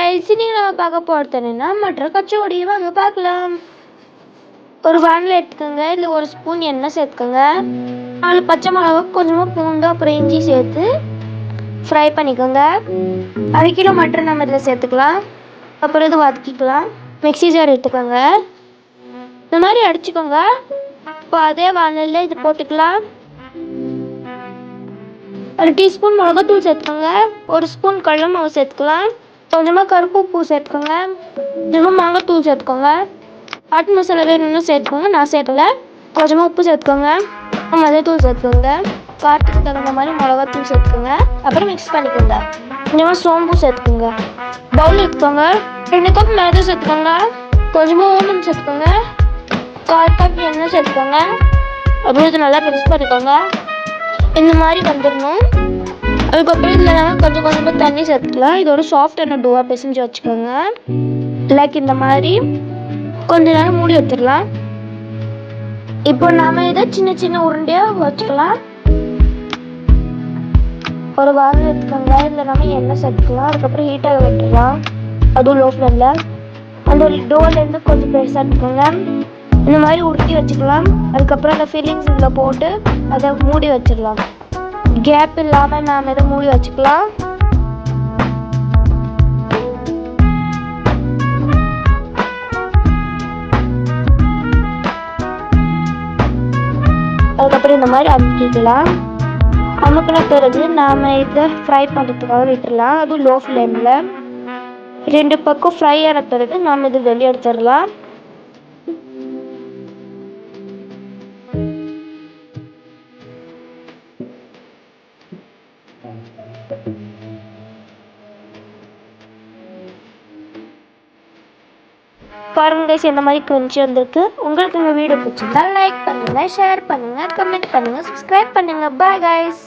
Guys, இன்னைக்கு நம்ம பார்க்க போகிறது என்னன்னா மட்டர் கச்சோடி. வாங்க பார்க்கலாம். ஒரு வானிலை எடுத்துக்கோங்க. இதில் ஒரு ஸ்பூன் எண்ணெய் சேர்த்துக்கோங்க. 4 பச்சை மிளகா, கொஞ்சமாக பூண்டு, அப்புறம் இஞ்சி சேர்த்து ஃப்ரை பண்ணிக்கோங்க. 1/2 கிலோ மட்டர் நம்ம இதில் சேர்த்துக்கலாம். அப்புறம் இது வதக்கிக்கலாம். மிக்ஸி ஜார் எடுத்துக்கோங்க. இந்த மாதிரி அடிச்சுக்கோங்க. இப்போ அதே வானிலையில் இது போட்டுக்கலாம். 1 டீஸ்பூன் மிளகாத்தூள் சேர்த்துக்கோங்க. 1 ஸ்பூன் கடலை மாவு சேர்த்துக்கலாம். கொஞ்சமாக கருப்பு உப்பு சேர்த்துக்கோங்க. கொஞ்சமாக மாங்காய்த்தூள் சேர்த்துக்கோங்க. ஆட்டு மசாலா வேணும்னு சேர்த்துக்கோங்க, நான் சேர்க்கல. கொஞ்சமாக உப்பு சேர்த்துக்கோங்க. மஞ்சள்தூள் சேர்த்துக்கோங்க. காரத்துக்கு தகுந்த மாதிரி மிளகாத்தூள் சேர்த்துக்கோங்க. அப்புறம் மிக்ஸ் பண்ணிக்கோங்க. கொஞ்சமாக சோம்பு சேர்த்துக்கோங்க. பவுல் எடுத்துக்கோங்க. 2 கப் மைதா சேர்த்துக்கோங்க. கொஞ்சமாக ஓமன் சேர்த்துக்கோங்க. 1/4 கப் எண்ணெய் சேர்த்துக்கோங்க. அப்புறம் இது நல்லா மிக்ஸ் பண்ணிக்கோங்க. இந்த மாதிரி வந்துடணும். அதுக்கப்புறம் இதில் நாங்கள் கொஞ்சம் கொஞ்சமாக தண்ணி சேர்த்துக்கலாம். இது ஒரு சாஃப்டான டோவாக பிசைஞ்சு வச்சுக்கோங்க. லைக் இந்த மாதிரி கொஞ்ச நேரம் மூடி வச்சிடலாம். இப்போ நாம இதை சின்ன சின்ன உருண்டையாக வச்சுக்கலாம். ஒரு வாரம் எடுத்துக்கோங்க. இதில் நம்ம எண்ணெய் சேர்த்துக்கலாம். அதுக்கப்புறம் ஹீட்டாக விட்டுடலாம். அதுவும் லோ ஃப்ளேமில். அந்த டோலேருந்து கொஞ்சம் பெருசாக எடுத்துக்கோங்க. இந்த மாதிரி உருட்டி வச்சுக்கலாம். அதுக்கப்புறம் அந்த ஃபில்லிங்ஸ் இதில் போட்டு அதை மூடி வச்சிடலாம். கேப் இல்லாமல் நாம் இதை மூடி வச்சுக்கலாம். அதுக்கப்புறம் இந்த மாதிரி அமுக்கிக்கலாம். அமுக்கின பிறகு நாம் இதை ஃப்ரை பண்ணுறதுக்காக விட்டுடலாம். அதுவும் லோ ஃப்ளேமில். 2 பக்கம் ஃப்ரை ஆன பிறகு நாம் இது வெளியே எடுத்துடலாம். பாருங்க, இந்த மாதிரி கொஞ்சம் வந்திருக்கு. உங்களுக்கு இந்த வீடியோ பிடிச்சிருந்தா லைக் பண்ணுங்க, ஷேர் பண்ணுங்க, கமெண்ட் பண்ணுங்க, சப்ஸ்கிரைப் பண்ணுங்க. Bye guys.